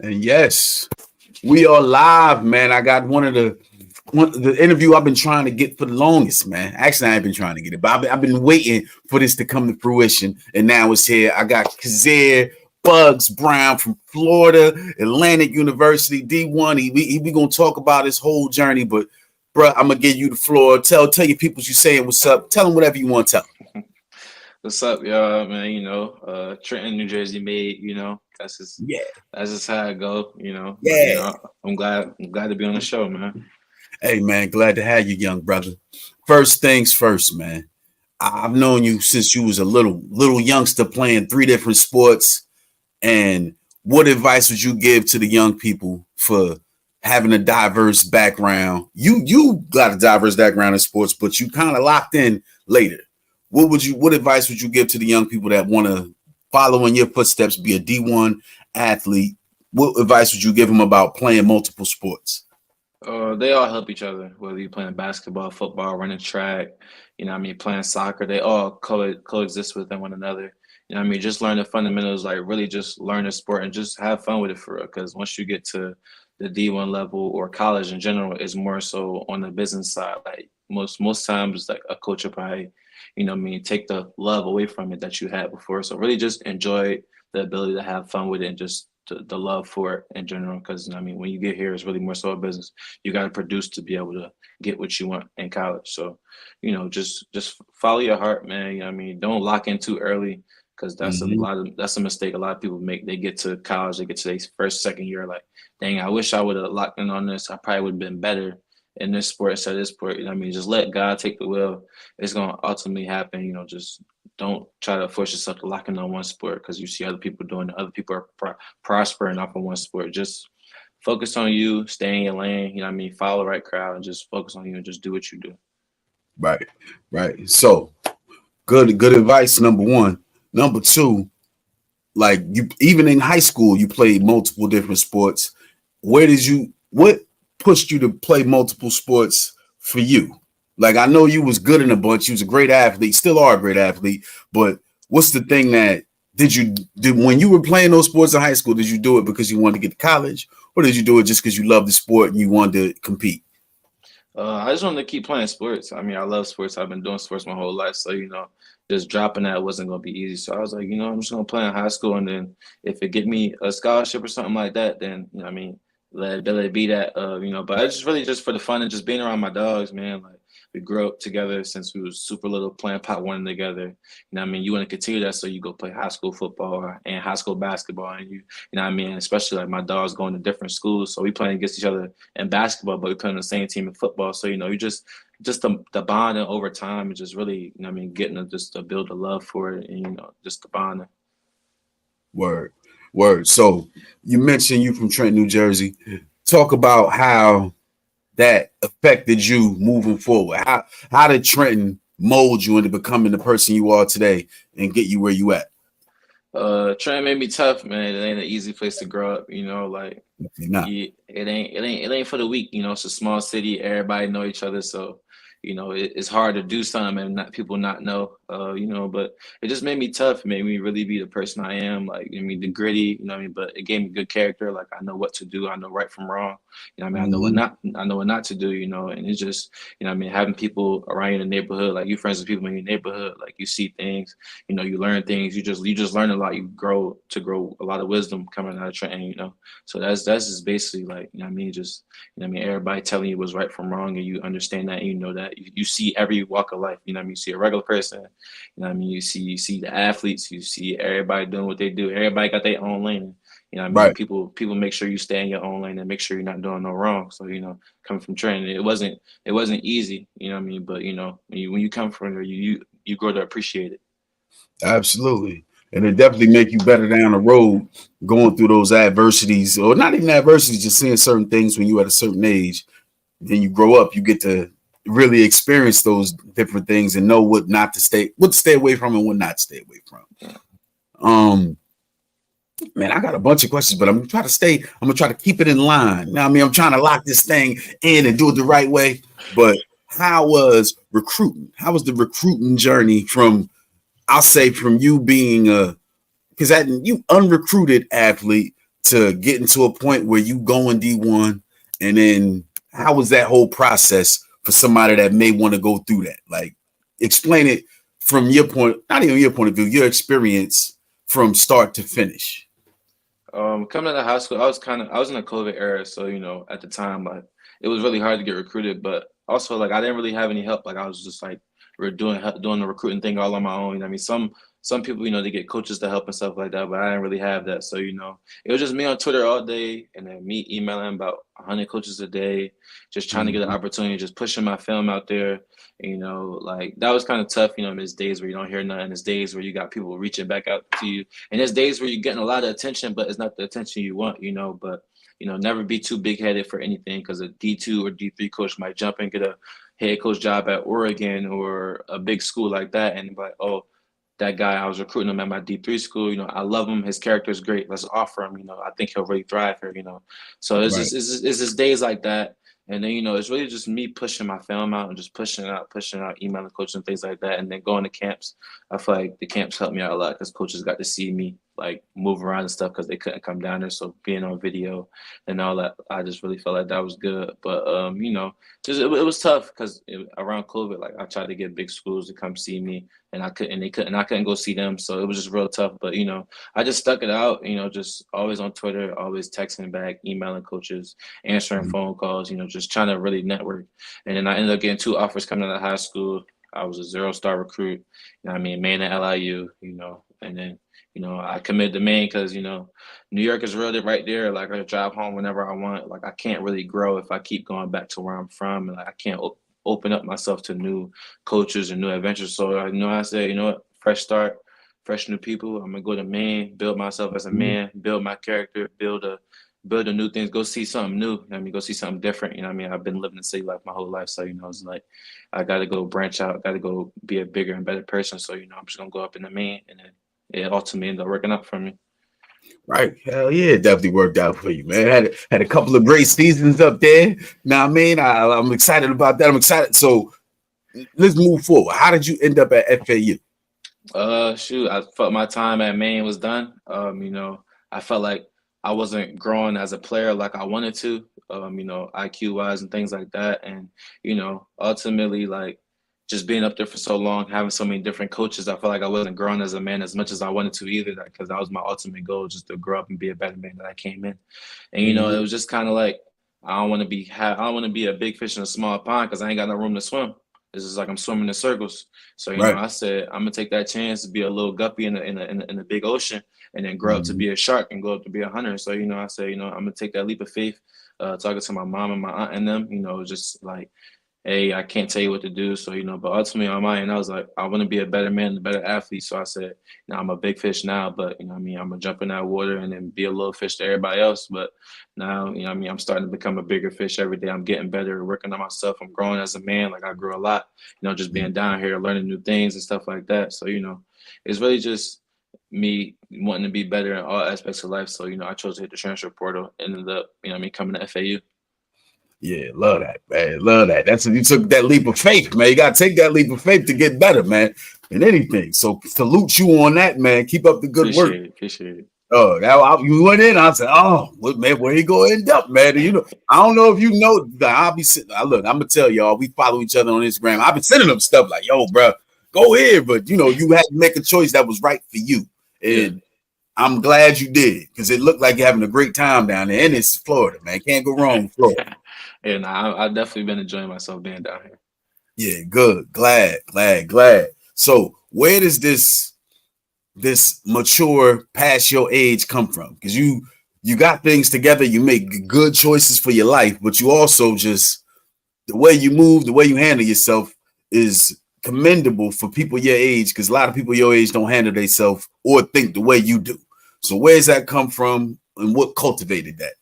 And yes, we are live, man. I got the interview I've been trying to get for the longest, man. Actually, I ain't been trying to get it, but I've been waiting for this to come to fruition, and now it's here. I got Kahzir Bugs Brown from Florida Atlantic University, D1. We gonna talk about his whole journey, but bro, I'm gonna give you the floor. Tell your people you saying what's up. Tell them whatever you want to tell. What's up, y'all, man? Trenton, New Jersey made, Yeah, that's just how it go, But yeah. I'm glad to be on the show, man. Hey, man, glad to have you, young brother. First things first, man. I've known you since you was a little youngster playing three different sports. And what advice would you give to the young people for having a diverse background? You got a diverse background in sports, but you kind of locked in later. What advice would you give to the young people that want to follow in your footsteps, be a D1 athlete? What advice would you give them about playing multiple sports? They all help each other, whether you're playing basketball, football, running track, playing soccer, they all coexist with one another. Just learn the fundamentals, like really just learn the sport and just have fun with it for real. Because once you get to the D1 level or college in general, is more so on the business side. Like most times, like a coach will probably, take the love away from it that you had before. So really just enjoy the ability to have fun with it and just the love for it in general. Because when you get here, it's really more so a business. You got to produce to be able to get what you want in college. So, just follow your heart, man. Don't lock in too early because Mm-hmm. that's a mistake a lot of people make. They get to college, they get to their first, second year, like, dang, I wish I would have locked in on this. I probably would have been better in this sport instead of this sport. Just let God take the wheel. It's gonna ultimately happen. Just don't try to force yourself to lock in on one sport because you see other people doing it. Other people are prospering off of one sport. Just focus on you, stay in your lane. Follow the right crowd and just focus on you and just do what you do. Right, right. So good advice. Number one. Number two, like you, even in high school, you played multiple different sports. What pushed you to play multiple sports for you? Like I know you was good in a bunch. You was a great athlete, still are a great athlete. But what's the thing that did when you were playing those sports in high school? Did you do it because you wanted to get to college, or did you do it just because you loved the sport and you wanted to compete? I just wanted to keep playing sports. I love sports. I've been doing sports my whole life. So, just dropping that wasn't going to be easy. So I was like, I'm just going to play in high school. And then if it get me a scholarship or something like that, then, let it be that, but I just really just for the fun and just being around my dogs, man. Like we grew up together since we was super little playing pot one together. You want to continue that. So you go play high school football and high school basketball. And especially like my dogs going to different schools. So we playing against each other in basketball, but we play on the same team in football. So you just the bonding over time and just really getting just to build a love for it and just the bonding. Word, word. So you mentioned you from Trenton, New Jersey. Talk about how that affected you moving forward. How did Trenton mold you into becoming the person you are today and get you where you at? Trent made me tough, man. It ain't an easy place to grow up, like You're not. it ain't for the weak. It's a small city. Everybody know each other, so it's hard to do something and not people not know. But it just made me tough. It made me really be the person I am. Like the gritty. But it gave me good character. Like I know what to do. I know right from wrong. I know what Mm-hmm. not. I know what not to do. And it's just having people around you in the neighborhood, like you friends with people in your neighborhood, like you see things. You learn things. You just learn a lot. You grow a lot of wisdom coming out of training. So that's just basically like just everybody telling you what's right from wrong, and you understand that, and you know that you see every walk of life. You see a regular person. You see the athletes. You see everybody doing what they do. Everybody got their own lane. Right. People make sure you stay in your own lane and make sure you're not doing no wrong. So coming from training, it wasn't easy. But when you come from there, you grow to appreciate it. Absolutely. And it definitely make you better down the road going through those adversities, or not even adversities, just seeing certain things when you at a certain age. Then you grow up, you get to really experience those different things and know what to stay away from and what not to stay away from. Um, Man, I got a bunch of questions, but I'm gonna try to keep it in line. Now, I mean, I'm trying to lock this thing in and do it the right way. But how was recruiting? How was the recruiting journey from, I'll say, from you being a, because that you unrecruited athlete to getting to a point where you go in D1, and then how was that whole process for somebody that may want to go through that? Like, explain it from your point, not even your point of view, your experience from start to finish. Coming out of high school, I was in the COVID era, so at the time, like it was really hard to get recruited, but also like I didn't really have any help. Like I was just like we're doing the recruiting thing all on my own. You know what I mean, some people, they get coaches to help and stuff like that, but I didn't really have that. So it was just me on Twitter all day, and then me emailing about 100 coaches a day, just trying to get an Mhm. opportunity, just pushing my film out there. Like that was kind of tough. There's days where you don't hear nothing. There's days where you got people reaching back out to you, and there's days where you're getting a lot of attention, but it's not the attention you want. But never be too big headed for anything because a D2 or D3 coach might jump and get a head coach job at Oregon or a big school like that, and be like, oh, that guy, I was recruiting him at my D3 school. I love him. His character is great. Let's offer him. I think he'll really thrive here. So Right. it's just days like that. And then, it's really just me pushing my film out and just pushing out, emailing coaches and things like that. And then going to camps. I feel like the camps helped me out a lot because coaches got to see me like move around and stuff because they couldn't come down there. So being on video and all that, I just really felt like that was good. But, just it was tough because around COVID, like I tried to get big schools to come see me and I couldn't go see them. So it was just real tough. But I just stuck it out, just always on Twitter, always texting back, emailing coaches, answering Mhm. phone calls, just trying to really network. And then I ended up getting two offers coming out of high school. I was a 0-star recruit, I mean, Maine at LIU, and then, I committed to Maine because, New York is really right there. Like I drive home whenever I want. Like I can't really grow if I keep going back to where I'm from. And like I can't open up myself to new coaches and new adventures. So I said, what, fresh start, fresh new people. I'm gonna go to Maine, build myself as a man, build my character, build a new things, go see something new. Go see something different. I've been living in city life my whole life. So, it's like I gotta go branch out, gotta go be a bigger and better person. So, I'm just gonna go up in the Maine and then it ultimately ended up working out for me. Right. Hell yeah, it definitely worked out for you, man. Had a couple of great seasons up there. Now, I mean, I'm excited about that. I'm excited. So let's move forward. How did you end up at FAU? Shoot, I felt my time at Maine was done. I felt like I wasn't growing as a player like I wanted to, IQ wise and things like that. And, ultimately, like just being up there for so long, having so many different coaches, I felt like I wasn't growing as a man as much as I wanted to either, because that was my ultimate goal, just to grow up and be a better man that I came in. And, it Mhm. was just kind of like, I don't want to be a big fish in a small pond because I ain't got no room to swim. It's just like I'm swimming in circles. So Right. I said I'm gonna take that chance to be a little guppy in the big ocean, and then grow up to Mhm. be a shark and grow up to be a hunter. So I said I'm gonna take that leap of faith. Talking to my mom and my aunt and them, just like, hey, I can't tell you what to do. So, but ultimately on my end, I was like, I want to be a better man, a better athlete. So I said, I'm a big fish now, but what I mean, I'm gonna jump in that water and then be a little fish to everybody else. But now, what I mean, I'm starting to become a bigger fish every day. I'm getting better, working on myself. I'm growing as a man. Like I grew a lot, just being down here, learning new things and stuff like that. So, it's really just me wanting to be better in all aspects of life. So, I chose to hit the transfer portal, ended up, coming to FAU. Yeah, love that, man. Love that. That's you took that leap of faith, man. You gotta take that leap of faith to get better, man. In anything. So salute you on that, man. Keep up the good work. Appreciate Oh, you went in. I said, "Oh, what, man, where he gonna end up, man?" And, I don't know if you know that I'll be sitting. Look, I'm gonna tell y'all. We follow each other on Instagram. I've been sending them stuff like, "Yo, bro, go here," but you had to make a choice that was right for you, Yeah. and I'm glad you did because it looked like you're having a great time down there, and it's Florida, man. Can't go wrong with Florida. And I've definitely been enjoying myself being down here. Yeah, good. Glad. So, where does this mature past your age come from? Because you got things together, you make good choices for your life, but you also just the way you move, the way you handle yourself is commendable for people your age, because a lot of people your age don't handle themselves or think the way you do. So where's that come from and what cultivated that?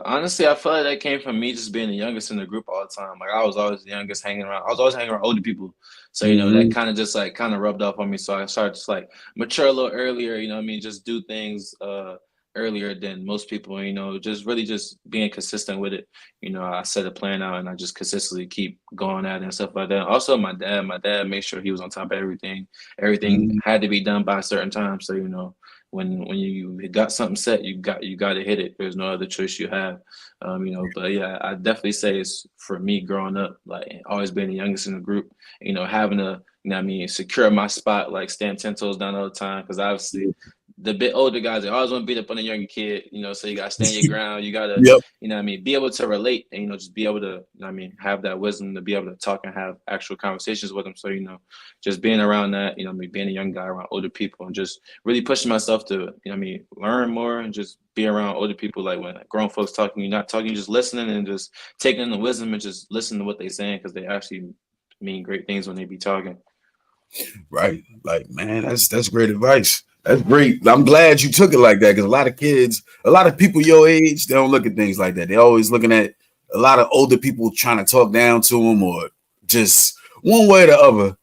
Honestly, I feel like that came from me just being the youngest in the group all the time. Like I was always the youngest hanging around. I was always hanging around older people. So, that Mm-hmm. kind of just like kind of rubbed off on me. So I started just like mature a little earlier, what I mean, just do things earlier than most people, just really just being consistent with it. I set a plan out and I just consistently keep going at it and stuff like that. Also my dad made sure he was on top of everything. Everything Mm-hmm. had to be done by a certain time. So, when you got something set, you got to hit it. There's no other choice you have. But yeah, I definitely say it's for me growing up, like always being the youngest in the group, having to, secure my spot, like stand 10 toes down all the time. Because obviously, the bit older guys, they always want to beat up on the younger kid, so you got to stand your ground. You got to, Yep. be able to relate and, just be able to, have that wisdom to be able to talk and have actual conversations with them. So, just being around that, being a young guy around older people and just really pushing myself to, learn more and just be around older people. Like when grown folks talking, you're not talking, you're just listening and just taking in the wisdom and just listening to what they're saying because they actually mean great things when they be talking. Right. Like, man, that's great advice. That's great. I'm glad you took it like that because a lot of kids, a lot of people your age, they don't look at things like that. They're always looking at a lot of older people trying to talk down to them or just one way or the other.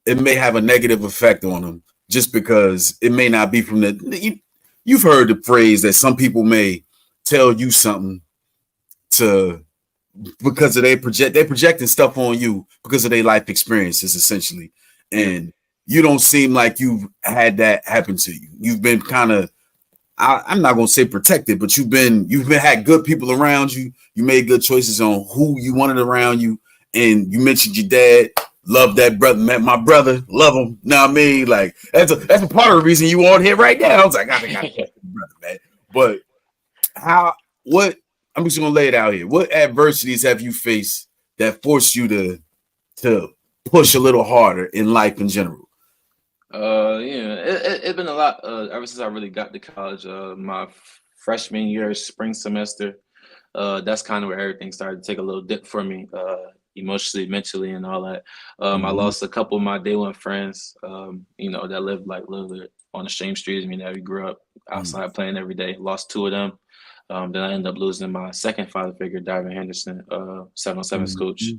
It may have a negative effect on them just because it may not be from you've heard the phrase that some people may tell you something to because of they're projecting stuff on you because of their life experiences essentially, Yeah. and you don't seem like you've had that happen to you. You've been kind of I'm not gonna say protected, but you've been had good people around you. You made good choices on who you wanted around you, and you mentioned your dad. Love that brother, man. My brother, love him. Know what I mean? Like that's a part of the reason you on here right now. I was like, I got brother, man. But how what I'm just gonna lay it out here. What adversities have you faced that forced you to push a little harder in life in general? It's been a lot ever since I really got to college. My freshman year, spring semester, that's kind of where everything started to take a little dip for me, emotionally, mentally, and all that. I Mm-hmm. lost a couple of my day one friends, that lived like literally on the same street as me that we grew up outside playing every day. Lost two of them. Then I ended up losing my second father figure, Darvin Henderson, 7-on-7's coach. Mm-hmm.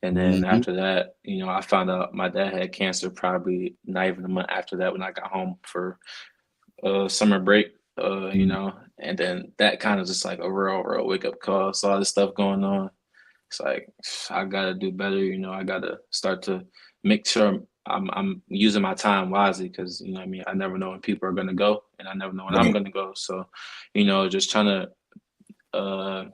And then Mm-hmm. after that, I found out my dad had cancer probably not even a month after that when I got home for summer break, and then that kind of just like a real wake up call. So all this stuff going on. It's like I gotta do better, I gotta start to make sure I'm using my time wisely because what I mean I never know when people are gonna go and I never know when I'm Right. gonna go. So, just trying to uh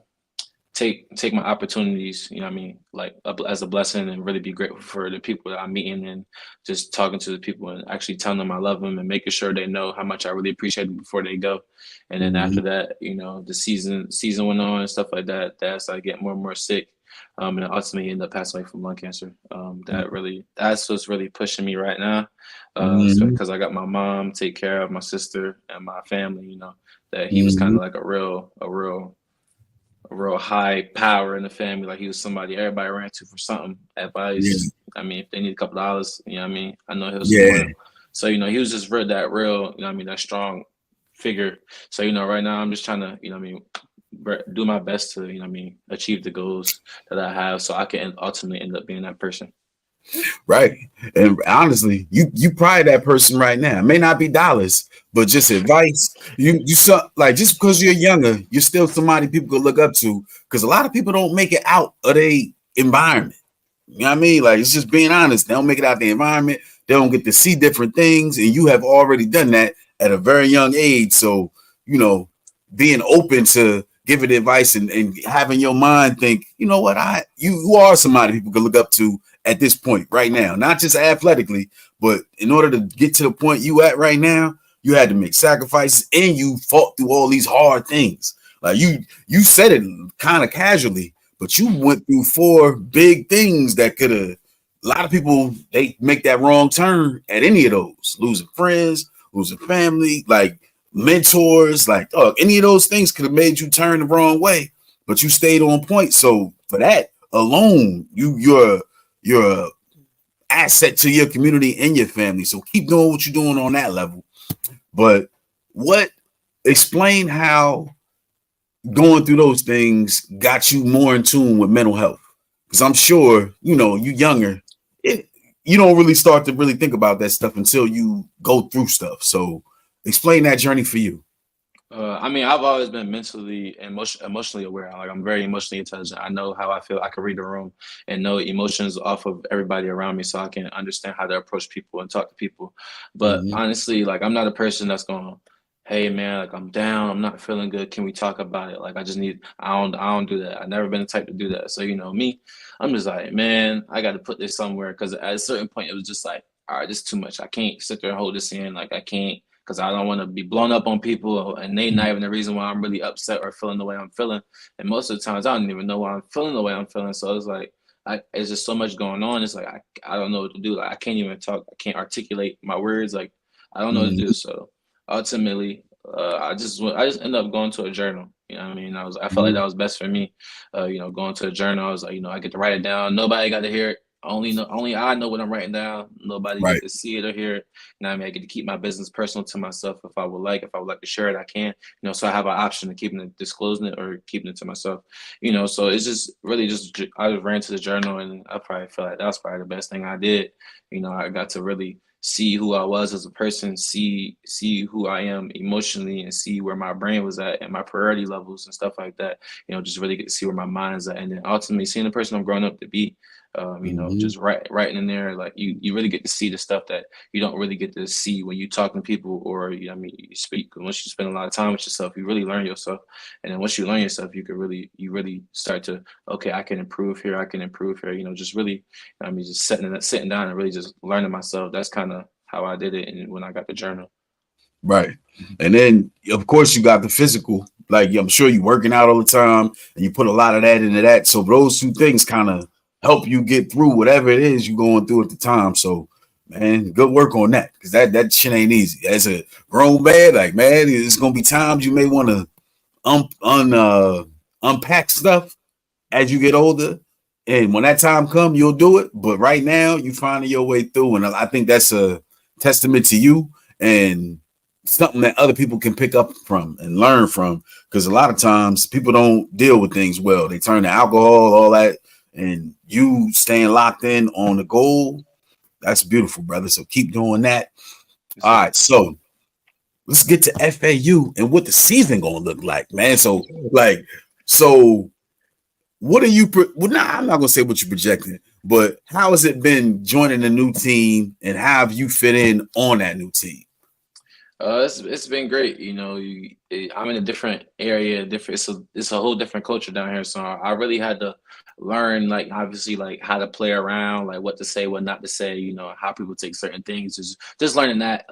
take my opportunities, what I mean, like as a blessing and really be grateful for the people that I'm meeting and just talking to the people and actually telling them I love them and making sure they know how much I really appreciate them before they go. And then Mm-hmm. after that, the season went on and stuff like that. That's I get more and more sick. And I ultimately ended up passing away from lung cancer. That's what's really pushing me right now. Mm-hmm. Because I got my mom take care of my sister and my family, that he was kind Mm-hmm. of like a real high power in the family. Like he was somebody everybody ran to for something, Yeah. advice. I mean, if they need a couple dollars, what I mean, I know he was Yeah. loyal. So he was just that real, I mean, that strong figure. So right now I'm just trying to, I mean, do my best to, I mean, achieve the goals that I have, so I can ultimately end up being that person. Right. And honestly, you probably that person right now. It may not be dollars, but just advice. You so like just because you're younger, you're still somebody people could look up to. Because a lot of people don't make it out of their environment. You know what I mean? Like it's just being honest. They don't make it out the environment. They don't get to see different things, and you have already done that at a very young age. So being open to giving advice and having your mind think, you know what, you are somebody people can look up to at this point right now, not just athletically, but in order to get to the point you at right now, you had to make sacrifices and you fought through all these hard things. Like you said it kind of casually, but you went through four big things that could have a lot of people they make that wrong turn at any of those, losing friends, losing family, like mentors, like any of those things could have made you turn the wrong way, but you stayed on point. So for that alone, you're a asset to your community and your family. So keep doing what you're doing on that level. But what explain how going through those things got you more in tune with mental health? Because I'm sure, you younger, it, you don't really start to really think about that stuff until you go through stuff. So explain that journey for you. I mean, I've always been emotionally aware. Like I'm very emotionally intelligent. I know how I feel. I can read a room and know emotions off of everybody around me, so I can understand how to approach people and talk to people. But Mm-hmm. honestly, like I'm not a person that's going to hey man, like I'm down, I'm not feeling good. Can we talk about it? Like I don't do that. I've never been the type to do that. So me, I'm just like, man, I got to put this somewhere because at a certain point it was just like, all right, this is too much. I can't sit there and hold this in. Like I can't because I don't want to be blown up on people and they not even the reason why I'm really upset or feeling the way I'm feeling. And most of the times I don't even know why I'm feeling the way I'm feeling. So it's like it's just so much going on. It's like I don't know what to do. Like I can't even talk. I can't articulate my words. Like I don't know what to do. Mhm. So ultimately, I just ended up going to a journal. You know what I mean? I felt like Mhm. that was best for me. Going to a journal. I was like, I get to write it down. Nobody got to hear it. Only I know what I'm writing down. Nobody get Right. to see it or hear it. You know what I mean? I get to keep my business personal to myself if I would like to share it, I can. So I have an option of keeping it, disclosing it, or keeping it to myself. So it's just really just I just ran to the journal, and I probably feel like that's probably the best thing I did. I got to really see who I was as a person, see who I am emotionally, and see where my brain was at and my priority levels and stuff like that. Just really get to see where my mind is at, and then ultimately seeing the person I'm growing up to be. Mhm. Just writing in there, like you really get to see the stuff that you don't really get to see when you talking to people or you speak. Once you spend a lot of time with yourself, you really learn yourself, and then once you learn yourself, you really start to okay, I can improve here, I can improve here. Just really just sitting down and really just learning myself. That's kind of how I did it. And when I got the journal, Right. And then of course you got the physical. Like I'm sure you working out all the time and you put a lot of that into that. So those two things kind of help you get through whatever it is you're going through at the time. So man, good work on that. Cause that shit ain't easy. As a grown man, like man, it's gonna be times you may want to unpack stuff as you get older. And when that time comes, you'll do it. But right now, you finding your way through. And I think that's a testament to you and something that other people can pick up from and learn from. Because a lot of times people don't deal with things well. They turn to alcohol, all that. And you staying locked in on the goal, that's beautiful, brother. So keep doing that. yes, All sir. right. So let's get to FAU and what the season gonna look like, man. So like, so what are you? Well, nah, I'm not gonna say what you're projecting, but how has it been joining a new team, and how have you fit in on that new team? It's been great. I'm in a different area, different. It's a whole different culture down here. So I really had to learn, like obviously, like how to play around, like what to say, what not to say. How people take certain things. Just learning that.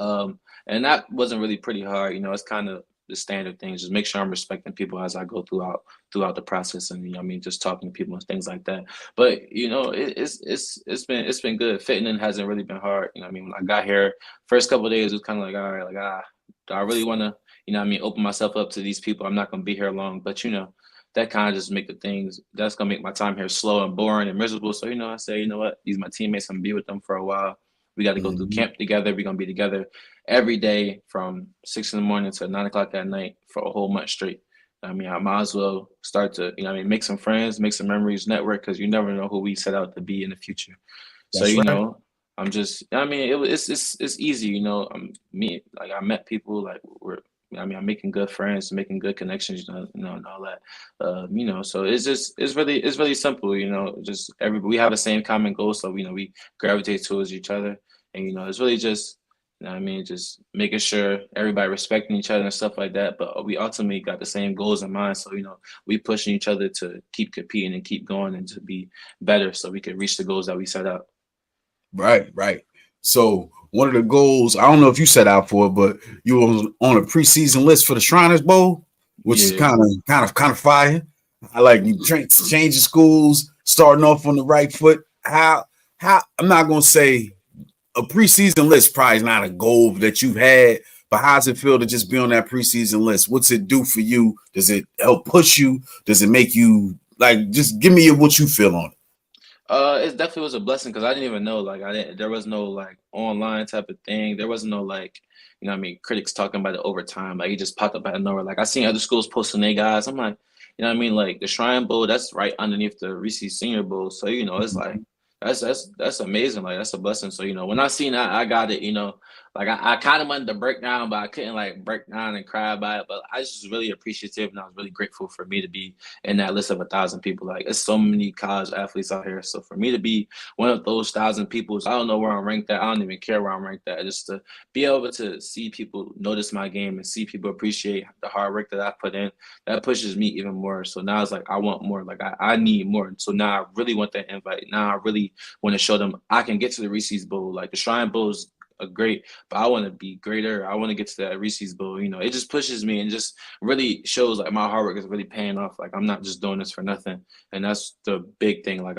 And that wasn't really pretty hard. It's kind of the standard things. Just make sure I'm respecting people as I go throughout the process, and just talking to people and things like that. But it's been good. Fitting in hasn't really been hard. When I got here first couple of days it was kind of like all right like do I really want to open myself up to these people. I'm not going to be here long, but that kind of just make the things that's going to make my time here slow and boring and miserable. So I say, what, these are my teammates, I'm gonna be with them for a while. We got to go through Mhm. camp together. We're going to be together every day from 6 in the morning to 9 o'clock at night for a whole month straight. I might as well start to make some friends, make some memories, network, because you never know who we set out to be in the future. So That's right. I'm just. It's easy. Me, like I met people like I'm making good friends, making good connections. And all that. So it's really simple. Just we have the same common goal, so we gravitate towards each other, and it's really just. Just making sure everybody respecting each other and stuff like that. But we ultimately got the same goals in mind. So, we pushing each other to keep competing and keep going and to be better so we can reach the goals that we set out. Right, right. So one of the goals, I don't know if you set out for it, but you were on a preseason list for the Shriners Bowl, which is Yeah. kind of fire. I like you changing schools, starting off on the right foot. How I'm not gonna say a preseason list probably is not a goal that you've had, but how does it feel to just be on that preseason list? What's it do for you? Does it help push you? Does it make you like just give me what you feel on it? It definitely was a blessing because I didn't even know like I didn't there was no like online type of thing. There wasn't no like critics talking about it over time. Like it just popped up out of nowhere. Like I seen other schools posting their guys. I'm like, like the Shrine Bowl, that's right underneath the Reese Senior Bowl. So it's like that's amazing. Like that's a blessing. So when I seen that I got it, like I kind of wanted to break down, but I couldn't like break down and cry about it. But I was just really appreciative, and I was really grateful for me to be in that list of 1,000 people. Like, it's so many college athletes out here, so for me to be one of those 1,000 people, I don't know where I'm ranked at. I don't even care where I'm ranked at. Just to be able to see people notice my game and see people appreciate the hard work that I put in, that pushes me even more. So now it's like I want more. Like I need more. So now I really want that invite. Now I really want to show them I can get to the Reese's Bowl. Like the Shrine Bowl is a great, but I want to be greater. I want to get to that Reese's Bowl. You know, it just pushes me and just really shows like my hard work is really paying off. Like I'm not just doing this for nothing, and that's the big thing. Like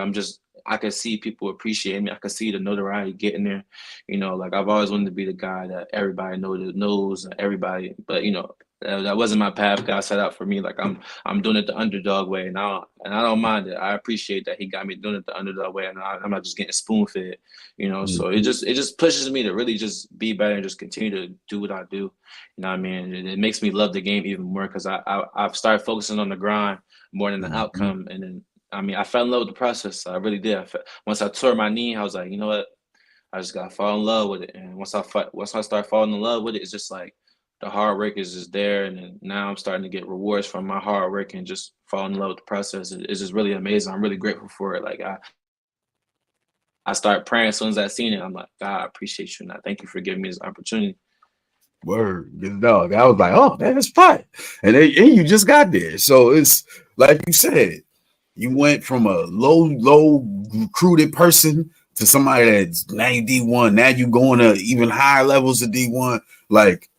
I can see people appreciate me. I can see the notoriety getting there. You know, like I've always wanted to be the guy that everybody knows everybody, but you know. That wasn't my path God set out for me. Like I'm doing it the underdog way, and I don't mind it. I appreciate that He got me doing it the underdog way, and I'm not just getting spoon fed, you know. So Mhm. it just pushes me to really just be better and just continue to do what I do. You know what I mean? It makes me love the game even more because I've started focusing on the grind more than the Mhm. outcome. And then I mean I fell in love with the process. I really did. Once I tore my knee, I was like, you know what? I just gotta fall in love with it. And once I start falling in love with it, it's just like the hard work is just there, and then now I'm starting to get rewards from my hard work and just fall in love with the process. It's just really amazing. I'm really grateful for it. Like I started praying as soon as I seen it. I'm like, God, I appreciate you, and I thank you for giving me this opportunity. Word, good dog. I was like, oh, man, that's fine. And you just got there. So it's like you said, you went from a low recruited person to somebody that's now you D1. Now you going to even higher levels of D1. Like,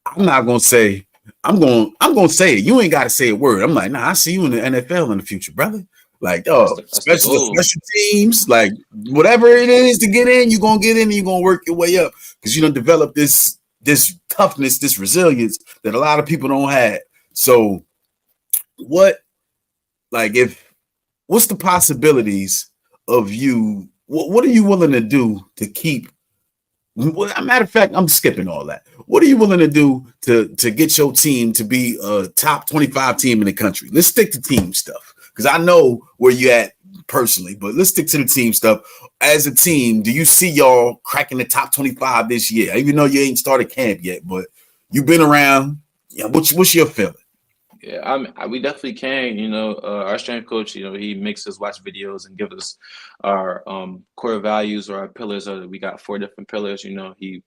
I'm not gonna say, I'm gonna say it. You ain't gotta say a word. I'm like, nah, I see you in the NFL in the future, brother. Like, oh, That's the especially the goal. special teams, like whatever it is to get in, you're gonna get in and you're gonna work your way up because you don't develop this toughness, this resilience that a lot of people don't have. So what like if what's the possibilities of you? What are you willing to do to keep? Well, a matter of fact, I'm skipping all that. What are you willing to do to get your team to be a top 25 team in the country? Let's stick to team stuff because I know where you at personally, but let's stick to the team stuff. As a team, do you see y'all cracking the top 25 this year? Even though you ain't started camp yet, but you've been around. Yeah, what's your feeling? Yeah, we definitely can. You know, our strength coach, you know, he makes us watch videos and give us our core values or our pillars. We got 4 different pillars. You know, he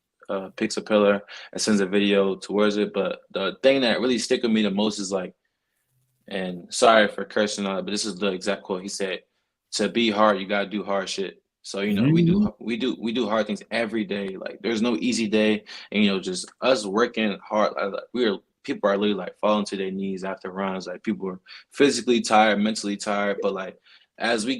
picks a pillar and sends a video towards it. But the thing that really stick with me the most is like, and sorry for cursing on it, but this is the exact quote. He said, "To be hard, you gotta do hard shit." So you know, Mhm. we do hard things every day. Like there's no easy day, and you know, just us working hard. Like, we're people are literally like falling to their knees after runs. Like people are physically tired, mentally tired, but like as we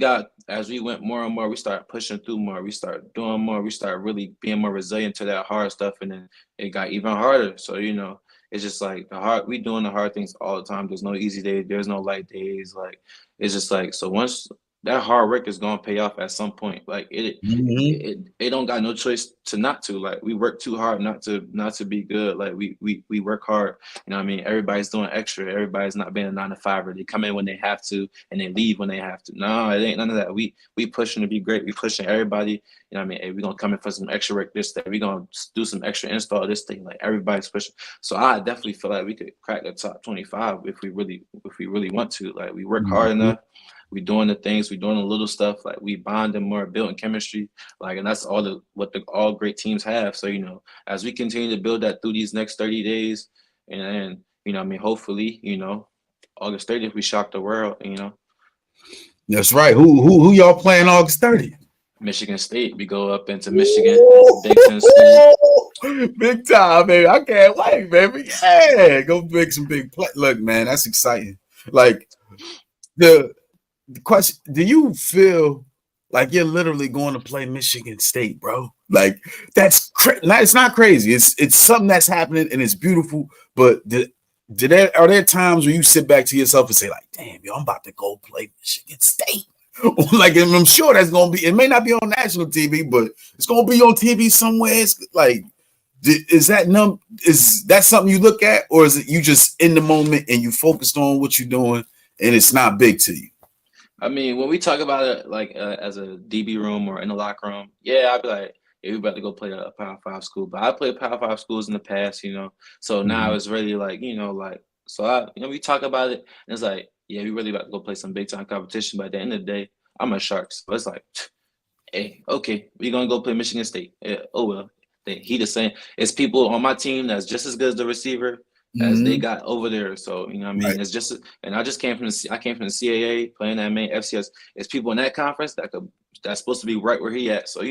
went more and more, we started pushing through more. We started doing more. We started really being more resilient to that hard stuff, and then it got even harder. So you know, it's just like we doing the hard things all the time. There's no easy days. There's no light days. Like it's just like so once that hard work is gonna pay off at some point. Like Mhm. it don't got no choice to not to. Like we work too hard not to be good. Like we work hard. You know what I mean? Everybody's doing extra. Everybody's not being a 9 to 5er. They come in when they have to and they leave when they have to. No, it ain't none of that. We pushing to be great. We pushing everybody. You know what I mean? Hey, we gonna come in for some extra work this day. We gonna do some extra install this thing. Like everybody's pushing. So I definitely feel like we could crack the top 25 if we really want to. Like we work hard Mhm. enough. We doing the things, we doing the little stuff, like we bonding more, building chemistry, like, and that's what the all great teams have. So you know, as we continue to build that through these next 30 days, and you know, I mean, hopefully, you know, August 30th we shock the world. You know, That's right. Who y'all playing August 30th? Michigan State, we go up into Michigan, Big Ten school. Big time, baby. I can't wait, baby. Yeah, go make some big play. Look, man, that's exciting. Like the the question: do you feel like you're literally going to play Michigan State, bro? Like that's it's not crazy. It's something that's happening and it's beautiful. But are there times where you sit back to yourself and say, like, damn, yo, I'm about to go play Michigan State? Like, and I'm sure that's gonna be. It may not be on national TV, but it's gonna be on TV somewhere. It's like, is that Is that something you look at, or is it you just in the moment and you focused on what you're doing and it's not big to you? I mean, when we talk about it like as a DB room or in the locker room, yeah, I'd be like, yeah, we about to go play a Power Five school. But I played Power Five schools in the past, so now Mhm. it's really like, so we talk about it, and it's like, yeah, we really about to go play some big time competition. But at the end of the day, I'm a Shark, so it's like, hey, okay, we're gonna go play Michigan State. Yeah, oh well, he the same. It's people on my team that's just as good as the receiver as they Mhm. got over there. So you know what I mean. Right. It's just, and I just came from I came from the CAA playing that main FCS. It's people in that conference that's supposed to be right where he at. So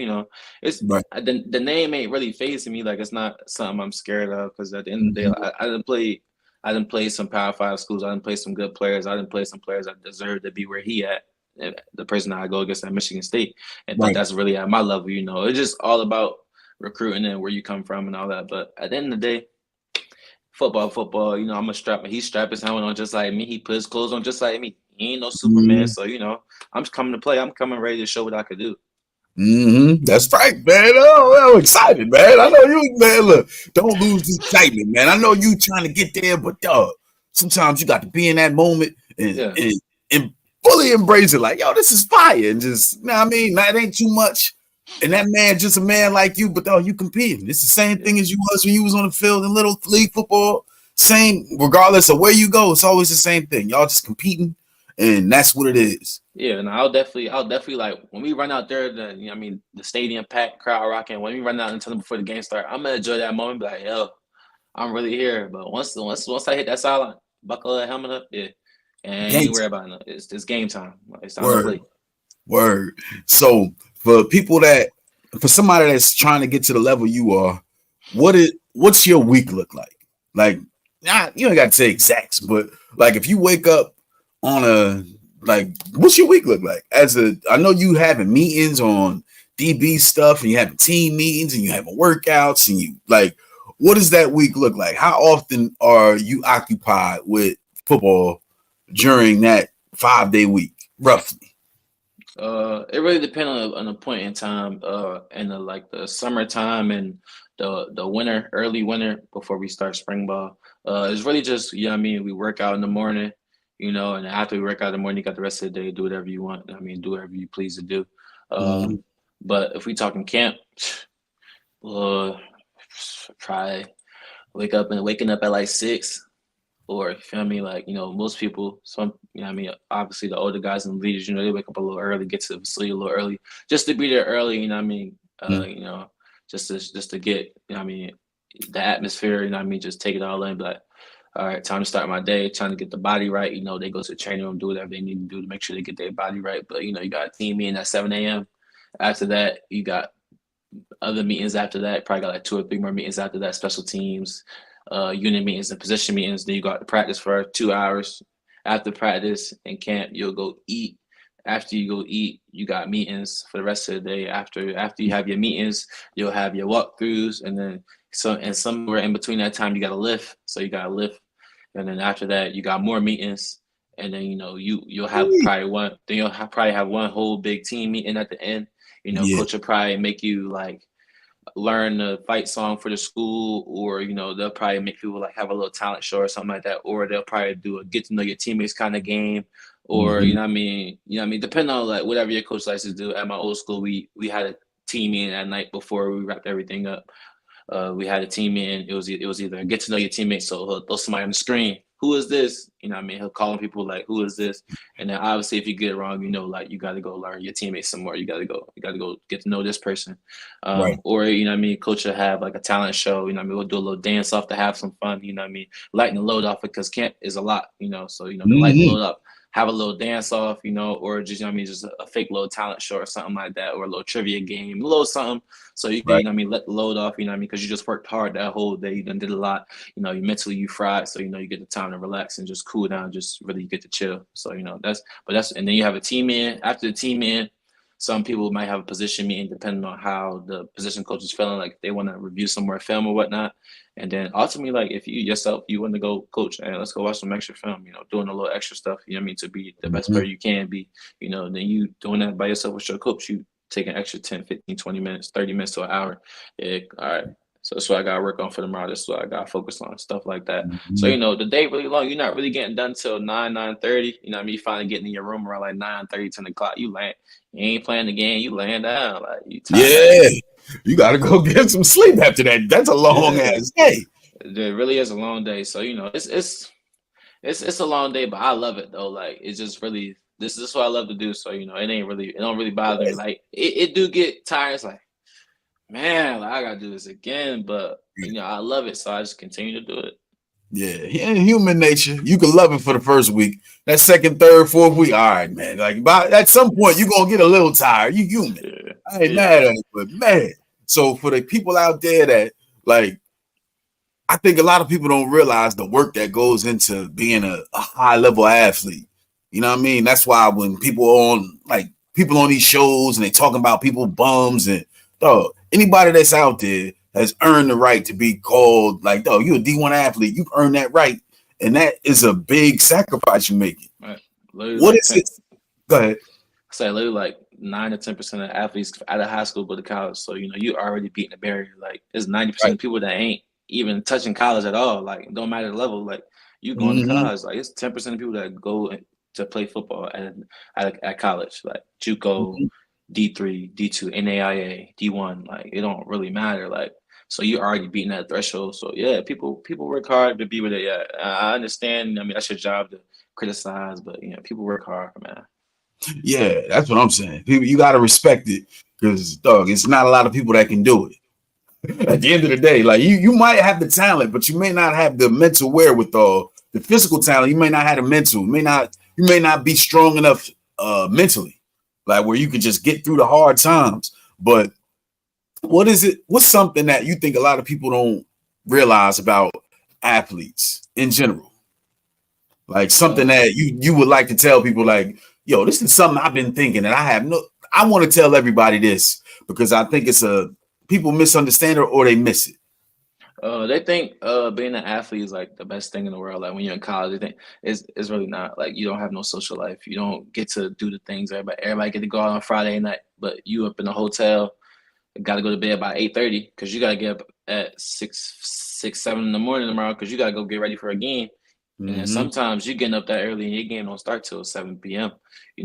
it's Right. the name ain't really phasing me. Like it's not something I'm scared of because at the end of the day, Mhm. I didn't play. I didn't play some Power Five schools. I didn't play some good players. I didn't play some players that deserve to be where he at. The person that I go against at Michigan State and thought Right. that's really at my level. It's just all about recruiting and where you come from and all that. But at the end of the day, football. I'm a strap. He strap his helmet on just like me. He put his clothes on just like me. He ain't no Superman, Mhm. so I'm just coming to play. I'm coming ready to show what I could do. That's right, man. Oh, I'm excited, man. I know you, man. Look, don't lose the excitement, man. I know you trying to get there, but sometimes you got to be in that moment and Yeah, and, and fully embrace it. Like, yo, this is fire, and just, you know what I mean, that ain't too much. And that man, just a man like you, but you competing. It's the same yeah, thing as you was when you was on the field in little league football. Same, regardless of where you go, it's always the same thing. Y'all just competing, and that's what it is. yeah. And I'll definitely like when we run out there. The stadium packed, crowd rocking. When we run out and tell them before the game start, I'm gonna enjoy that moment. Be like, yo, I'm really here. But once I hit that sideline, buckle that helmet up, yeah, and you Game ain't worry time. about it. It's game time. It's time to Word. play. Word. So for somebody that's trying to get to the level you are, what's your week look like? Like, you ain't got to say exacts, but like if you wake up on what's your week look like? I know you having meetings on DB stuff, and you having team meetings, and you having workouts, and you like, what does that week look like? How often are you occupied with football during that 5 day week, roughly? It really depends on the point in time. In the summertime and the winter, early winter before we start spring ball. It's really just we work out in the morning, and after we work out in the morning, you got the rest of the day, do whatever you want. Do whatever you please to do. Mhm. But if we talking camp, uh, probably waking up at like 6. Or you feel me, like most people, some obviously the older guys and leaders, they wake up a little early, get to the facility a little early, just to be there early. Mhm. Just to get the atmosphere. Just take it all in. But all right, time to start my day. Trying to get the body right. They go to the training room, do whatever they need to do to make sure they get their body right. But you got a team meeting at 7 a.m. After that, you got other meetings after that. Probably got like 2 or 3 more meetings after that. Special teams, unit meetings, and position meetings. Then you got to practice for 2 hours. After practice and camp, you'll go eat. After you go eat, you got meetings for the rest of the day. After you have your meetings, you'll have your walkthroughs, and then somewhere in between that time, you got to lift. So you got to lift, and then after that, you got more meetings, and then you'll have probably one. Then probably have one whole big team meeting at the end. Yeah. Coach will probably make you like learn the fight song for the school, or they'll probably make people like have a little talent show or something like that, or they'll probably do a get to know your teammates kind of game, or Mhm. depending on like whatever your coach likes to do. At my old school, we had a team meeting at night before we wrapped everything up. We had a team in. It was either get to know your teammates, so he'll throw somebody on the screen. Who is this? He'll call on people like, who is this? And then obviously, if you get it wrong, like you got to go learn your teammates some more. You got to go get to know this person. Right. Or coach will have like a talent show. We'll do a little dance off to have some fun. Lighten the load off because camp is a lot. So to lighten the Mhm. load up, have a little dance off. Or just just a fake little talent show or something like that, or a little trivia game, a little something so you can, Right. let the load off, because you just worked hard that whole day. You done did a lot. You mentally you fried, so you get the time to relax and just cool down, just really get to chill. So and then you have a team in. After the team in, some people might have a position meeting depending on how the position coach is feeling. Like if they want to review some more film or whatnot. And then ultimately, like if you yourself you want to go coach, and let's go watch some extra film. Doing a little extra stuff. To be the best Mhm. player you can be. Then you doing that by yourself with your coach. You take an extra 10, 15, 20 minutes, 30 minutes to an hour. Yeah, all right. So that's what I gotta work on for tomorrow. That's what I gotta focus on, stuff like that. So Mhm. the day really long. You're not really getting done till 9:30. You finally getting in your room around like 9:30, 10 o'clock. You land. You ain't playing the game. You laying down. Like you tired. Yeah. You got to go get some sleep after that. That's a long Yeah, ass day. it really is a long day. So it's a long day, but I love it though. Like it's just really this is what I love to do. So it don't really bother me. Like it do get tired. It's like man, like, I gotta do this again, but I love it, so I just continue to do it. Yeah, in human nature, you can love it for the first week. That second, third, fourth week, all right, man. Like at some point, you're gonna get a little tired. You human. Yeah, I ain't mad yeah. at it, but man. So for the people out there that like, I think a lot of people don't realize the work that goes into being a high level athlete. You know what I mean? That's why when people on these shows and they talking about people bums and dog, anybody that's out there has earned the right to be called like, dog, you're a D1 athlete. You've earned that right. And that is a big sacrifice you're making. Right. Literally What like is 10, it? Go ahead. say literally like 9 to 10% of athletes out of high school go to college. So you already beating the barrier. Like it's 90% Right. of people that ain't even touching college at all. Like don't matter the level. Like you going to Mm-hmm. college. Like it's 10% of people that go to play football at college. Like JUCO, Mm-hmm. D3, D2, NAIA, D1. Like it don't really matter. Like so you already beating that threshold. So yeah, people work hard to be with it. Yeah, I understand. I mean that's your job to criticize, but people work hard, man. Yeah, that's what I'm saying. People, you got to respect it because, dog, it's not a lot of people that can do it. At the end of the day, like you might have the talent, but you may not have the mental wherewithal, the physical talent. You may not have the mental. You may not be strong enough mentally, like where you can just get through the hard times. But what is it? What's something that you think a lot of people don't realize about athletes in general? Like something Uh, that you would like to tell people, like, yo, this is something I've been thinking, and I want to tell everybody this because I think people misunderstand it or they miss it. they think being an athlete is like the best thing in the world. Like when you're in college, they think it's really not. Like you don't have no social life. You don't get to do the things everybody get to go out on Friday night, but you up in a hotel, got to go to bed by 8:30 because you got to get up at 7 in the morning tomorrow because you got to go get ready for a game. And then Mm-hmm. sometimes you getting up that early and your game don't start till 7 p.m.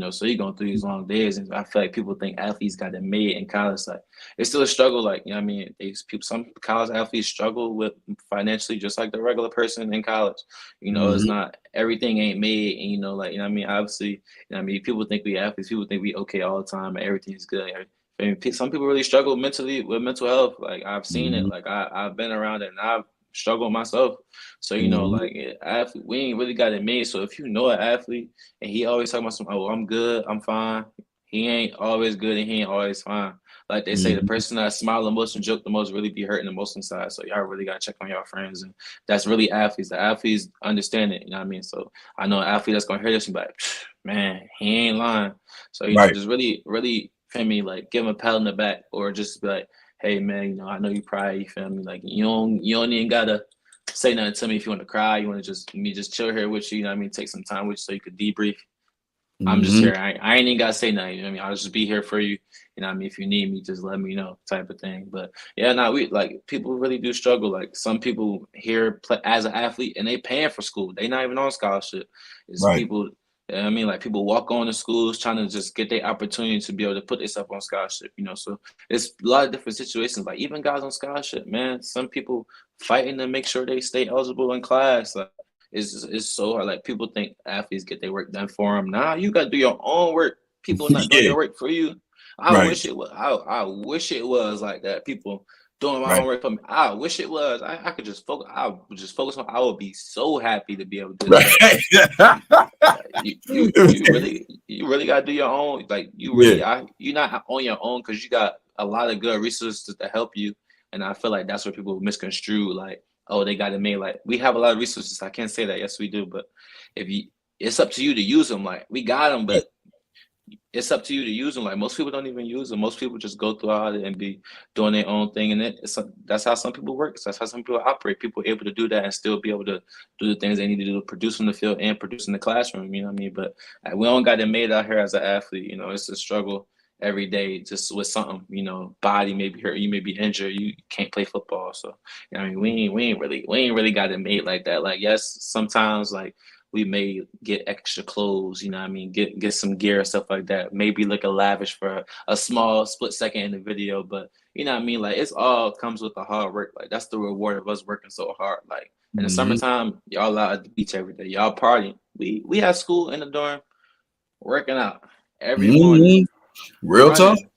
So you're going through these long days. And I feel like people think athletes got it made in college. Like it's still a struggle. Like, what I mean, some college athletes struggle with financially just like the regular person in college. It's Mm-hmm. not everything ain't made. And what I mean, obviously, I mean, people think we athletes, people think we okay all the time and everything's good. I mean, some people really struggle mentally with mental health. Like I've seen it. Mm-hmm. Like I've been around it and I've struggled myself. So Mm-hmm. like athlete, we ain't really got it made. So if you know an athlete and he always talking about some, oh, I'm good, I'm fine. He ain't always good and he ain't always fine. Like they say, the Mm-hmm. person that smile the most and joke the most really be hurting the most inside. So y'all really gotta check on y'all friends, and that's really athletes. The athletes understand it. You know what I mean? So I know an athlete that's gonna hear this and be like, man, he ain't lying. So Right. just really, really, feel me, like give him a pat on the back, or just be like, hey man, I know you cry. You feel me? Like you don't even gotta say nothing to me if you want to cry. You want to just chill here with you. You know what I mean? Take some time with you so you could debrief. I'm just Mm-hmm. here. I ain't even gotta say nothing. You know what I mean? I'll just be here for you. You know what I mean? If you need me, just let me know, type of thing. But yeah, we like people really do struggle. Like some people here play as an athlete and they paying for school. They not even on scholarship. It's Right. people. I mean, like people walk on to schools trying to just get their opportunity to be able to put themselves on scholarship. So it's a lot of different situations. Like even guys on scholarship, man. Some people fighting to make sure they stay eligible in class. Like it's so hard. Like people think athletes get their work done for them. Nah, you got to do your own work. People not doing Yeah. your work for you. I Right. wish it was. I wish it was like that. People doing my Right. own work for me. I wish it was. I could just focus. I would just focus on. I would be so happy to be able to do that. But Right. you really gotta do your own. Like Yeah. you're not on your own because you got a lot of good resources to help you. And I feel like that's where people misconstrue. Like, oh, they got it made. Like we have a lot of resources. I can't say that. Yes, we do. But if you, it's up to you to use them. Like we got them, Right. but it's up to you to use them. Like most people don't even use them. Most people just go throughout it and be doing their own thing. And that's how some people work. That's how some people operate. People are able to do that and still be able to do the things they need to do, produce in the field and produce in the classroom. You know what I mean? But we don't got it made out here as an athlete. It's a struggle every day just with something. Body may be hurt, you may be injured, you can't play football. So I mean, we ain't really got it made like that. Like yes, sometimes like we may get extra clothes, you know what I mean? Get some gear and stuff like that. Maybe look a lavish for a small split second in the video, but you know what I mean? Like it's all comes with the hard work. Like that's the reward of us working so hard. Like in the Mm-hmm. summertime, y'all out at the beach every day. Y'all partying. We have school in the dorm, working out every morning, Mm-hmm. Real talk. running,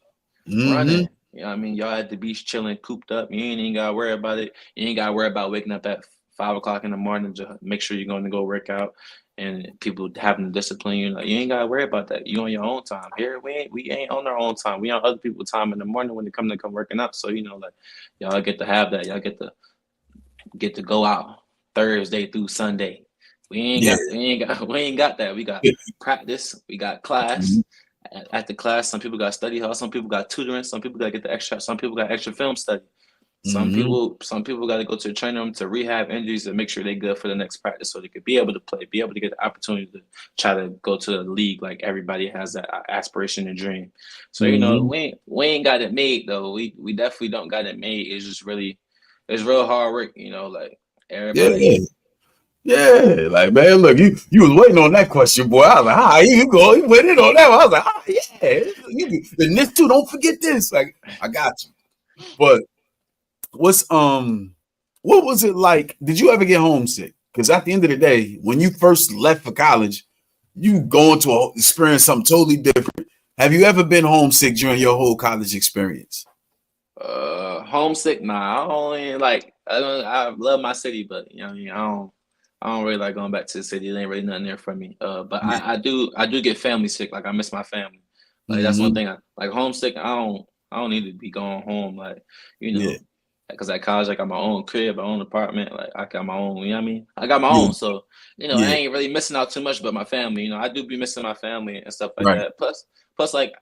Mm-hmm. running. You know what I mean? Y'all at the beach chilling, cooped up. You ain't even gotta worry about it. You ain't gotta worry about waking up at 5 o'clock in the morning to make sure you're going to go work out and people having to discipline you. Like you ain't gotta worry about that. You on your own time. Here we ain't on our own time. We on other people's time in the morning when they come working out. So like y'all get to have that. Y'all get to go out Thursday through Sunday. We ain't Yeah. got we ain't got we ain't got that. We got practice. We got class. At the class, some people got study hall. Some people got tutoring. Some people got to get the extra. Some people got extra film study. Mm-hmm. Some people got to go to the training room to rehab injuries and make sure they're good for the next practice, so they could be able to play, be able to get the opportunity to try to go to the league. Like everybody has that aspiration and dream. So Mm-hmm. we ain't got it made though. We definitely don't got it made. It's just really it's real hard work. Like everybody. Yeah. Yeah. Like, man, look, you was waiting on that question, boy. I was like, ah, you go, you went in on that one. I was like, ah, yeah. And this too, don't forget this. Like, I got you. But what's what was it like? Did you ever get homesick? Because at the end of the day, when you first left for college, you going to experience something totally different. Have you ever been homesick during your whole college experience? Homesick. Nah, I only like I don't. I love my city, but you know, what I mean, I don't really like going back to the city. It ain't really nothing there for me. But Yeah. I do get family sick. Like I miss my family. Like that's one Mm-hmm. thing. Like homesick. I don't need to be going home. Like you Yeah. know, because at college I got my own crib, my own apartment. Like I got my own. You know what I mean? I got my Yeah. own. So I Yeah. ain't really missing out too much. But my family. I do be missing my family and stuff like Right. that. Plus, like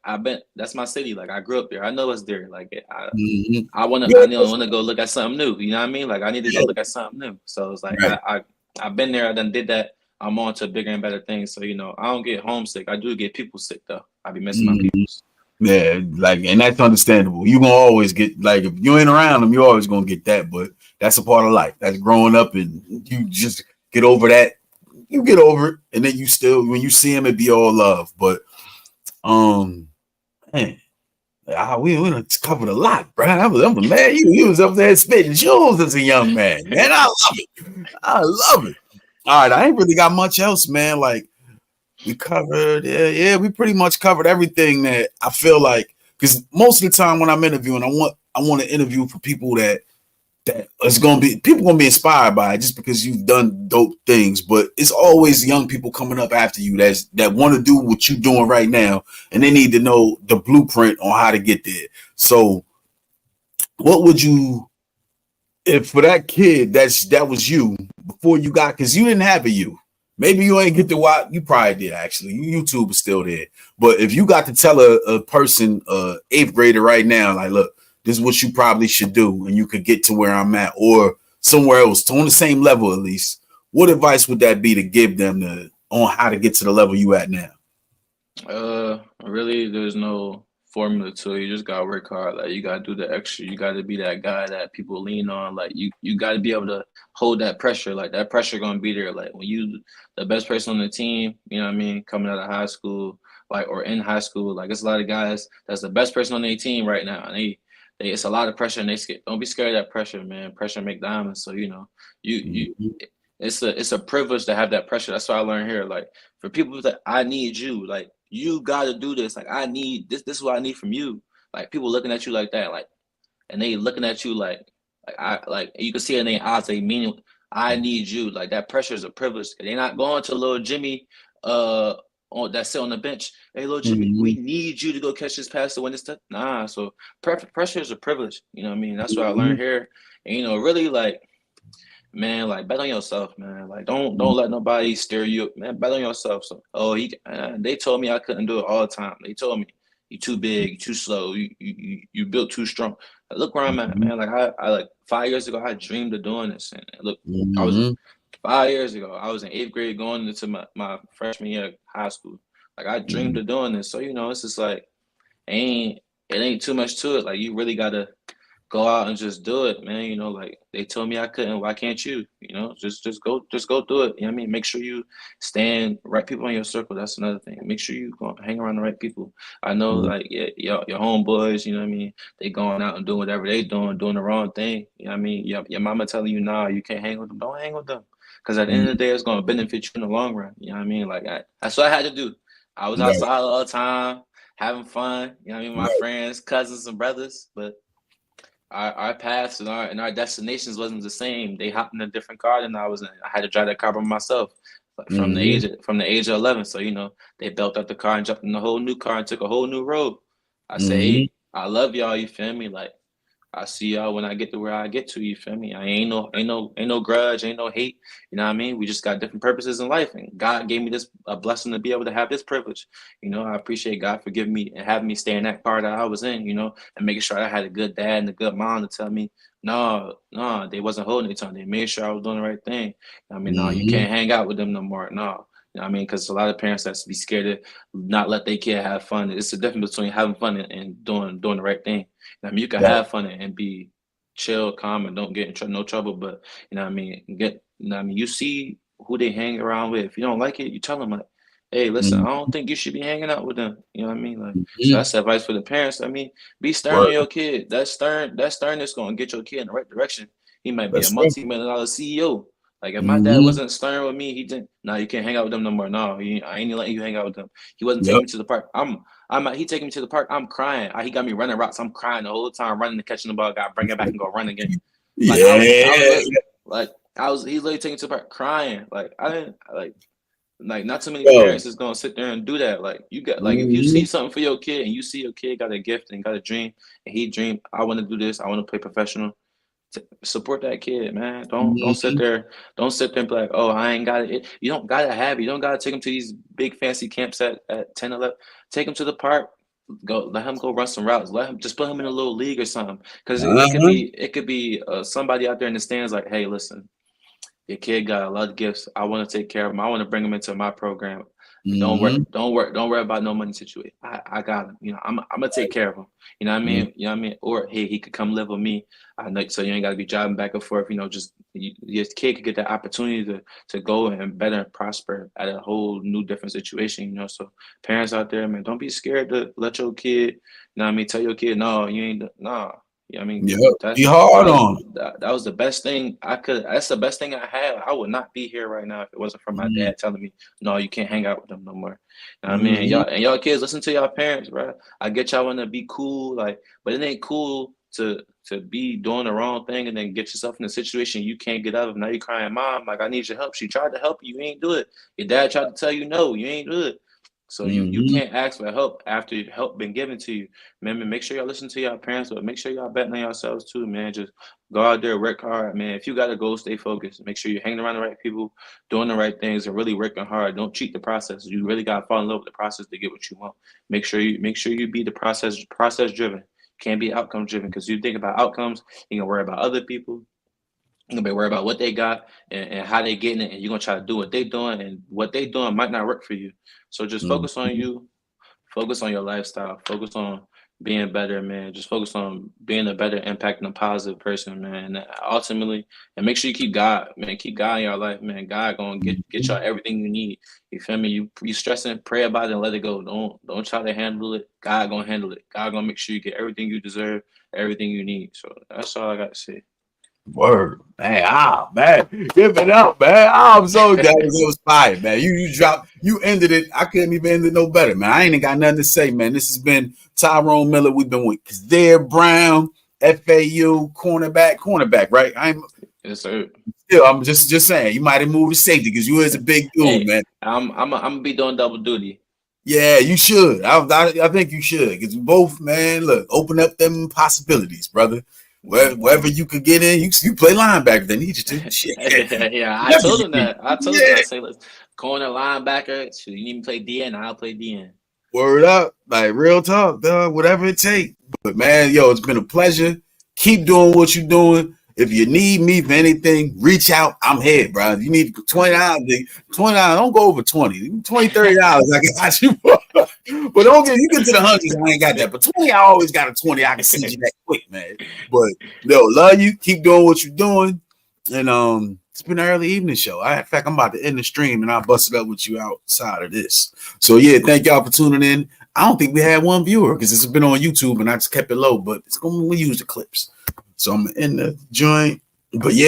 that's my city. Like I grew up there. I know it's there. Like Mm-hmm. I Yeah. need want to go look at something new. You know what I mean? Like I need to go Yeah. look at something new. So it's like Right. I've been there. I done did that. I'm on to bigger and better things. So I don't get homesick. I do get people sick though. I be missing my Mm-hmm. peoples. Yeah, like, and that's understandable. You gonna always get like if you ain't around them, you always gonna get that. But that's a part of life. That's growing up, and you just get over that. You get over it, and then you still when you see him, it be all love. But um, man, we done covered a lot, bro. I'm a man. You was up there spitting jewels as a young man, man. I love it. I love it. All right, I ain't really got much else, man. Like we covered, yeah, we pretty much covered everything that I feel like. Because most of the time when I'm interviewing, I want to interview for people that it's gonna be people gonna be inspired by it just because you've done dope things. But it's always young people coming up after you that want to do what you're doing right now, and they need to know the blueprint on how to get there. So, what would you if for that kid that was you before you got because you didn't have a you. Maybe you ain't get to watch. You probably did actually. YouTube is still there. But if you got to tell a person, eighth grader right now, like, look, this is what you probably should do, and you could get to where I'm at, or somewhere else, on the same level at least. What advice would that be to give them on how to get to the level you at now? Really, there's no formula to it. You just gotta work hard. Like you gotta do the extra. You gotta be that guy that people lean on. Like you gotta be able to hold that pressure. Like that pressure gonna be there. Like when you the best person on the team, you know what I mean, coming out of high school, like or in high school, like it's a lot of guys that's the best person on their team right now. And they it's a lot of pressure and don't be scared of that pressure, man. Pressure make diamonds. So you Mhm. it's a privilege to have that pressure. That's what I learned here. Like for people that I need you, like you got to do this. Like I need this. This is what I need from you. Like people looking at you like that, like and they looking at you like I like you can see in their eyes they mean I need you. Like that pressure is a privilege. They're not going to little Jimmy on that sit on the bench. Hey little Jimmy, we Mhm. need you to go catch this pass to win this stuff. Nah, so pressure is a privilege. You know what I mean? That's what I learned Mhm. here. And really like man, like bet on yourself, man. Like don't let nobody steer you up, man. Bet on yourself. So they told me I couldn't do it all the time. They told me you too big, you too slow, you built too strong. Like, look where I'm at, Mhm. man. Like I like 5 years ago I dreamed of doing this. And look, I was Mhm. 5 years ago, I was in eighth grade going into my freshman year of high school. Like I dreamed Mhm. of doing this. So it's just like ain't it ain't too much to it. Like you really gotta go out and just do it, man. You know, like they told me I couldn't. Why can't you? You know, just go do it. You know what I mean? Make sure you stand right people in your circle. That's another thing. Make sure you go hang around the right people. I know, Mhm. like your homeboys. You know what I mean? They going out and doing whatever they doing the wrong thing. You know what I mean? Your mama telling you, nah, you can't hang with them. Don't hang with them. Because at the end of the day, it's gonna benefit you in the long run. You know what I mean? Like that's what I had to do. I was Right, outside all the time, having fun. You know what I mean? My right. friends, cousins, and brothers, but our paths and our destinations wasn't the same. They hopped in a different car than I was in. I had to drive that car by myself, like Hmm. from the age of 11. So they built up the car and jumped in a whole new car and took a whole new road. I say, Hmm. hey, I love y'all. You feel me? Like I see y'all when I get to where I get to. You feel me? I ain't no grudge, ain't no hate. You know what I mean? We just got different purposes in life, and God gave me this a blessing to be able to have this privilege. I appreciate God for giving me and having me stay in that car that I was in. And making sure I had a good dad and a good mom to tell me, no, no, they wasn't holding each other. They made sure I was doing the right thing. I mean, no, you Hmm. can't hang out with them no more. No. I mean, because a lot of parents that's be scared to not let their kid have fun. It's the difference between having fun and doing the right thing. I mean, you can Right. have fun and be chill, calm, and don't get in no trouble. But I mean, you see who they hang around with. If you don't like it, you tell them like, "Hey, listen, I don't think you should be hanging out with them." You know what I mean? Like, so Hmm. that's advice for the parents. I mean, be stern on Word. your kid. That sternness gonna get your kid in the right direction. He might be a That's right. multi-million-dollar CEO. Like if my dad Hmm. wasn't stern with me, he didn't. No, you can't hang out with them no more. No, I ain't letting you hang out with them. He wasn't taking Yep. me to the park. He taking me to the park. I'm crying. He got me running routes. I'm crying the whole time, running and catching the ball. Got to bring it back and go run again. Like I was Yeah. like he's literally taking to the park crying. Like I didn't like not too many Yo. parents is gonna sit there and do that. Like you got like if you see Hmm. something for your kid and you see your kid got a gift and got a dream and he dreamed, I want to do this. I want to play professional. Support that kid, man. Hmm. Don't sit there and be like, oh, I ain't got it. You don't gotta have it. You don't gotta take him to these big fancy camps at 10, 11. Take him to the park. Let him go run some routes. Let him just put him in a little league or something. Because Uh-huh. it could be somebody out there in the stands like, hey, listen, your kid got a lot of gifts. I want to take care of him. I want to bring him into my program. Hmm. Don't worry about no money situation. I got him. I'm gonna take care of him. You know what I Hmm. mean? You know what I mean? Or hey, he could come live with me. I know, so you ain't gotta be driving back and forth. Your kid could get that opportunity to go and better and prosper at a whole new different situation. So parents out there, man, don't be scared to let your kid. You know what I mean? Tell your kid, no, you ain't. Nah. Yeah, I mean Yep. that Be hard that was on that was the best thing I could. That's the best thing I had. I would not be here right now if it wasn't for my them. dad telling me, "No, you can't hang out with them no more." I mean, Hmm. y'all kids, listen to y'all parents, bro. I get y'all want to be cool, like, but it ain't cool to be doing the wrong thing and then get yourself in a situation you can't get out of. Now you crying, mom, like I need your help. She tried to help you, you ain't do it. Your dad tried to tell you no, you ain't do it. So you Hmm. can't ask for help after help been given to you. Man, make sure y'all listen to your parents, but make sure y'all betting on yourselves too, man. Just go out there, work hard, man. If you got to go, stay focused. Make sure you're hanging around the right people, doing the right things, and really working hard. Don't cheat the process. You really got to fall in love with the process to get what you want. Make sure you be the process driven. Can't be outcome driven because you think about outcomes, you can worry about other people. You're gonna be worried about what they got and how they getting it, and you're gonna try to do what they doing, and what they doing might not work for you. So just focus on Hmm. you, focus on your lifestyle, focus on being better, man. Just focus on being a better impact and a positive person, man. And ultimately, and make sure you keep God, man. Keep God in your life, man. God gonna get y'all everything you need. You feel me? You stressing, pray about it and let it go. Don't try to handle it. God gonna handle it. God gonna make sure you get everything you deserve, everything you need. So that's all I got to say. Word, man. Man, give it up, man. I'm so glad it was fire, man. You ended it. I couldn't even end it no better, man. I ain't got nothing to say, man. This has been Tyrone Miller. We've been with Kahzir Brown, FAU cornerback, right? Yes, sir. I'm just saying, you might have moved to safety because you is a big dude, Hey, man. I'm gonna be doing double duty. Yeah, you should. I think you should because both, man. Look, open up them possibilities, brother. Wherever you could get in, you play linebacker. They need you to. Shit, Yeah, I whatever told you him need. that. I told him. I Yeah, say, let's corner linebacker. Shoot, you need me to play DN? I'll play DN. word up, like real talk, dog. Whatever it takes. But man, yo, it's been a pleasure. Keep doing what you're doing. If you need me for anything, reach out. I'm here, bro. If you need Yes, sir. $20, $20. Don't go over 20. $20, $30. I got you. But don't get you get to the hundreds, I ain't got that. But 20, I always got a 20. I can see you that quick, man. But no, love you. Keep doing what you're doing. And it's been an early evening show. In fact, I'm about to end the stream and I'll bust it up with you outside of this. So yeah, thank y'all for tuning in. I don't think we had one viewer because it's been on YouTube and I just kept it low, but we use the clips. So I'm in the joint. But yeah.